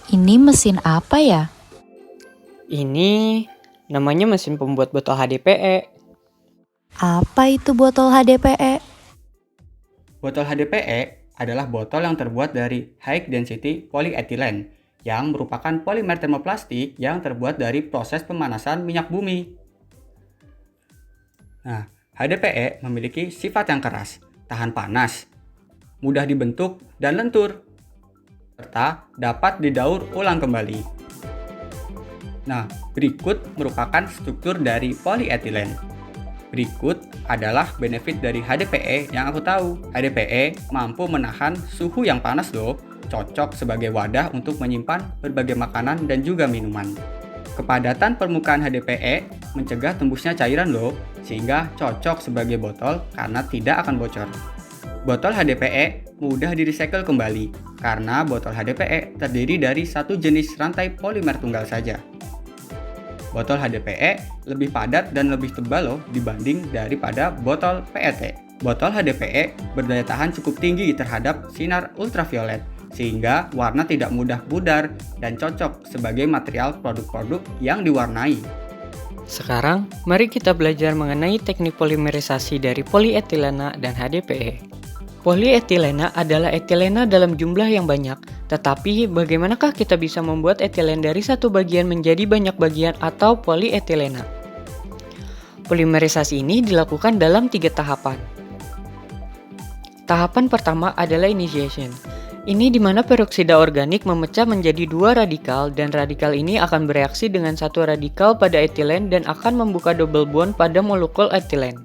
Ini mesin apa ya? Ini namanya mesin pembuat botol HDPE. Apa itu botol HDPE? Botol HDPE adalah botol yang terbuat dari high density polyethylene yang merupakan polimer termoplastik yang terbuat dari proses pemanasan minyak bumi. Nah, HDPE memiliki sifat yang keras, tahan panas, mudah dibentuk dan lentur, serta dapat didaur ulang kembali. Nah, berikut merupakan struktur dari polyethylene. Berikut adalah benefit dari HDPE yang aku tahu. HDPE mampu menahan suhu yang panas loh, cocok sebagai wadah untuk menyimpan berbagai makanan dan juga minuman. Kepadatan permukaan HDPE mencegah tembusnya cairan loh, sehingga cocok sebagai botol karena tidak akan bocor. Botol HDPE mudah di-recycle kembali, karena botol HDPE terdiri dari satu jenis rantai polimer tunggal saja. Botol HDPE lebih padat dan lebih tebal loh dibanding daripada botol PET. Botol HDPE berdaya tahan cukup tinggi terhadap sinar ultraviolet, sehingga warna tidak mudah pudar dan cocok sebagai material produk-produk yang diwarnai. Sekarang, mari kita belajar mengenai teknik polimerisasi dari polietilena dan HDPE. Polietilena adalah etilena dalam jumlah yang banyak, tetapi bagaimanakah kita bisa membuat etilen dari satu bagian menjadi banyak bagian atau polietilena? Polimerisasi ini dilakukan dalam 3 tahapan. Tahapan pertama adalah initiation. Ini di mana peroksida organik memecah menjadi 2 radikal dan radikal ini akan bereaksi dengan satu radikal pada etilen dan akan membuka double bond pada molekul etilen.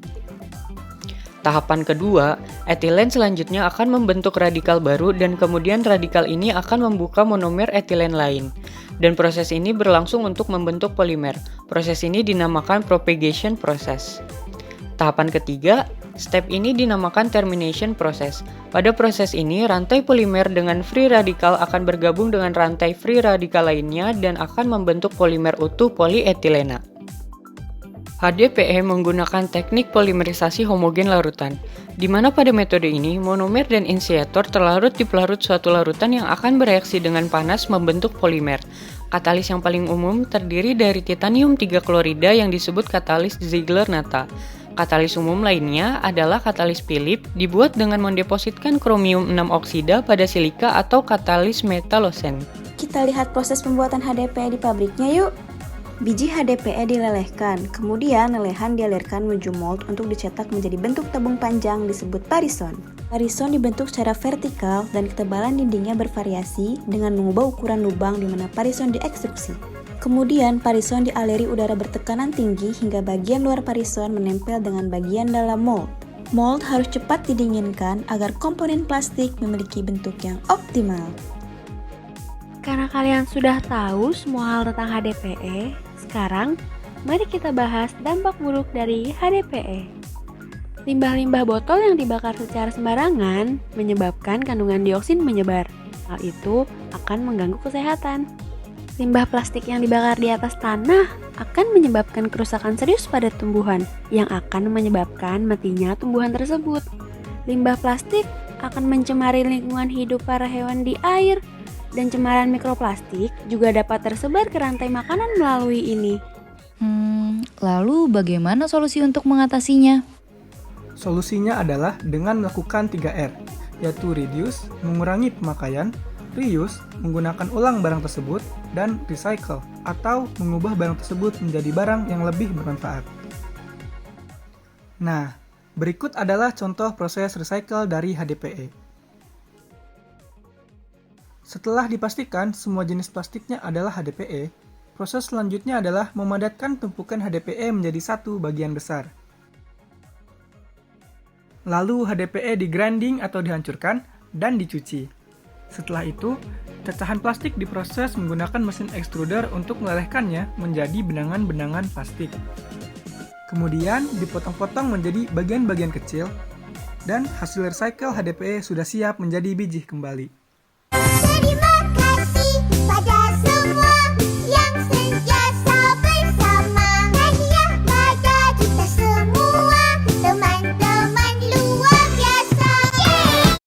Tahapan kedua, etilen selanjutnya akan membentuk radikal baru dan kemudian radikal ini akan membuka monomer etilen lain. Dan proses ini berlangsung untuk membentuk polimer. Proses ini dinamakan propagation process. Tahapan ketiga, step ini dinamakan termination process. Pada proses ini, rantai polimer dengan free radikal akan bergabung dengan rantai free radikal lainnya dan akan membentuk polimer utuh polietilena. HDPE menggunakan teknik polimerisasi homogen larutan, di mana pada metode ini monomer dan inisiator terlarut di pelarut suatu larutan yang akan bereaksi dengan panas membentuk polimer. Katalis yang paling umum terdiri dari titanium 3 klorida yang disebut katalis Ziegler-Natta. Katalis umum lainnya adalah katalis Phillips, dibuat dengan mendepositkan kromium 6 oksida pada silika atau katalis metalosen. Kita lihat proses pembuatan HDPE di pabriknya yuk. Biji HDPE dilelehkan, kemudian lelehan dialirkan menuju mold untuk dicetak menjadi bentuk tabung panjang disebut parison. Parison dibentuk secara vertikal dan ketebalan dindingnya bervariasi dengan mengubah ukuran lubang di mana parison diekstruksi. Kemudian parison dialiri udara bertekanan tinggi hingga bagian luar parison menempel dengan bagian dalam mold. Mold harus cepat didinginkan agar komponen plastik memiliki bentuk yang optimal. Karena kalian sudah tahu semua hal tentang HDPE, sekarang mari kita bahas dampak buruk dari HDPE. Limbah-limbah botol yang dibakar secara sembarangan menyebabkan kandungan dioksin menyebar. Hal itu akan mengganggu kesehatan. Limbah plastik yang dibakar di atas tanah akan menyebabkan kerusakan serius pada tumbuhan yang akan menyebabkan matinya tumbuhan tersebut. Limbah plastik akan mencemari lingkungan hidup para hewan di air, dan cemaran mikroplastik juga dapat tersebar ke rantai makanan melalui ini. Lalu bagaimana solusi untuk mengatasinya? Solusinya adalah dengan melakukan 3R, yaitu reduce, mengurangi pemakaian, reuse, menggunakan ulang barang tersebut, dan recycle, atau mengubah barang tersebut menjadi barang yang lebih bermanfaat. Nah, berikut adalah contoh proses recycle dari HDPE. Setelah dipastikan semua jenis plastiknya adalah HDPE, proses selanjutnya adalah memadatkan tumpukan HDPE menjadi satu bagian besar. Lalu HDPE di-grinding atau dihancurkan dan dicuci. Setelah itu, cacahan plastik diproses menggunakan mesin extruder untuk melelehkannya menjadi benangan-benangan plastik. Kemudian dipotong-potong menjadi bagian-bagian kecil, dan hasil recycle HDPE sudah siap menjadi biji kembali.